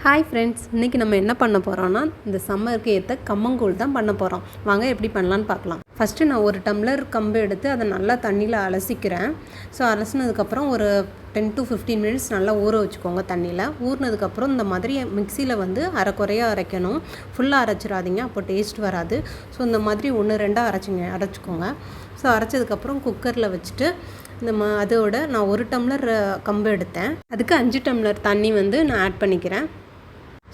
Hi friends, இன்றைக்கி நம்ம என்ன பண்ண போகிறோன்னா இந்த சம்மருக்கு ஏற்ற கம்மங்கூழ் தான் பண்ண போகிறோம். வாங்க எப்படி பண்ணலான்னு பார்க்கலாம். ஃபஸ்ட்டு நான் ஒரு டம்ளர் கம்பு எடுத்து அதை நல்லா தண்ணியில் அலசிக்கிறேன். ஸோ அலசினதுக்கப்புறம் ஒரு 10 to 15 மினிட்ஸ் நல்லா ஊற வச்சுக்கோங்க தண்ணியில். ஊறினதுக்கப்புறம் இந்த மாதிரி மிக்சியில் வந்து அரைக்குறையாக அரைக்கணும். ஃபுல்லாக அரைச்சிடாதீங்க, அப்போ டேஸ்ட் வராது. ஸோ இந்த மாதிரி 1-2 அரைச்சிக்கோங்க. ஸோ அரைச்சதுக்கப்புறம் குக்கரில் வச்சுட்டு அதோட நான் 1 டம்ளர் கம்பு எடுத்தேன். அதுக்கு 5 டம்ளர் தண்ணி வந்து நான் ஆட் பண்ணிக்கிறேன்.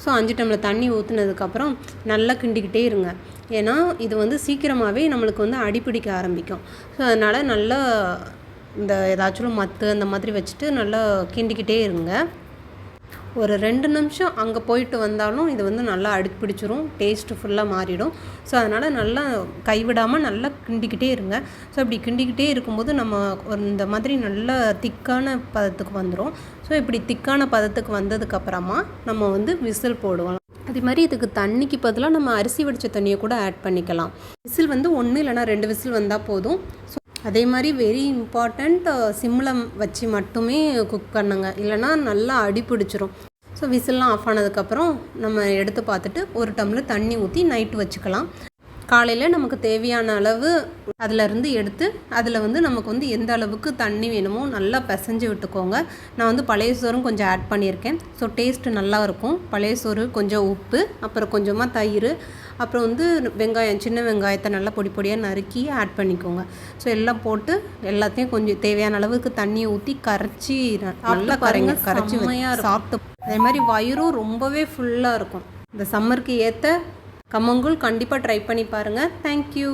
ஸோ 5 டம்ளர் தண்ணி ஊற்றுனதுக்கப்புறம் நல்லா கிண்டிக்கிட்டே இருங்க. ஏன்னா இது வந்து சீக்கிரமாகவே நம்மளுக்கு வந்து அடிப்பிடிக்க ஆரம்பிக்கும். ஸோ அதனால் நல்லா இந்த ஏதாச்சும் மத்து அந்த மாதிரி வச்சுட்டு நல்லா கிண்டிக்கிட்டே இருங்க. ஒரு 2 நிமிஷம் அங்கே போயிட்டு வந்தாலும் இது வந்து நல்லா அடிப்பிடிச்சிரும், டேஸ்ட்டு ஃபுல்லாக மாறிடும். ஸோ அதனால் நல்லா கைவிடாமல் நல்லா கிண்டிக்கிட்டே இருங்க. ஸோ இப்படி கிண்டிக்கிட்டே இருக்கும்போது நம்ம இந்த மாதிரி நல்லா திக்கான பதத்துக்கு வந்துடும். ஸோ இப்படி திக்கான பதத்துக்கு வந்ததுக்கப்புறமா நம்ம வந்து விசில் போடுவோம். அதே மாதிரி இதுக்கு தண்ணிக்கு பதிலாக நம்ம அரிசி வடித்த தண்ணியை கூட ஆட் பண்ணிக்கலாம். விசில் வந்து 1 இல்லைனா 2 விசில் வந்தால் போதும். ஸோ அதே மாதிரி வெரி இம்பார்ட்டண்ட், சிம்மில் வச்சு மட்டுமே குக் பண்ணுங்க, இல்லைனா நல்லா அடிப்பிடிச்சிரும். ஸோ விசில்லாம் ஆஃப் ஆனதுக்கப்புறம் நம்ம எடுத்து பார்த்துட்டு 1 டம்ளர் தண்ணி ஊற்றி நைட்டு வச்சுக்கலாம். காலையில் நமக்கு தேவையான அளவு அதிலருந்து எடுத்து அதில் வந்து நமக்கு வந்து எந்த அளவுக்கு தண்ணி வேணுமோ நல்லா பிசைஞ்சு விட்டுக்கோங்க. நான் வந்து பழைய சோறும் கொஞ்சம் ஆட் பண்ணியிருக்கேன். ஸோ டேஸ்ட்டு நல்லா இருக்கும். பழைய சோறு, கொஞ்சம் உப்பு, அப்புறம் கொஞ்சமாக தயிர், அப்புறம் வந்து வெங்காயம், சின்ன வெங்காயத்தை நல்லா பொடி பொடியாக நறுக்கி ஆட் பண்ணிக்கோங்க. ஸோ எல்லாம் போட்டு எல்லாத்தையும் கொஞ்சம் தேவையான அளவுக்கு தண்ணியை ஊற்றி கரைச்சி நல்லா கரைச்சி சாப்பிட்டு, அதே மாதிரி வயிறும் ரொம்பவே ஃபுல்லாக இருக்கும். இந்த சம்மருக்கு ஏற்ற கம்மங்கூழ் கண்டிப்பாக ட்ரை பண்ணி பாருங்கள். தேங்க்யூ.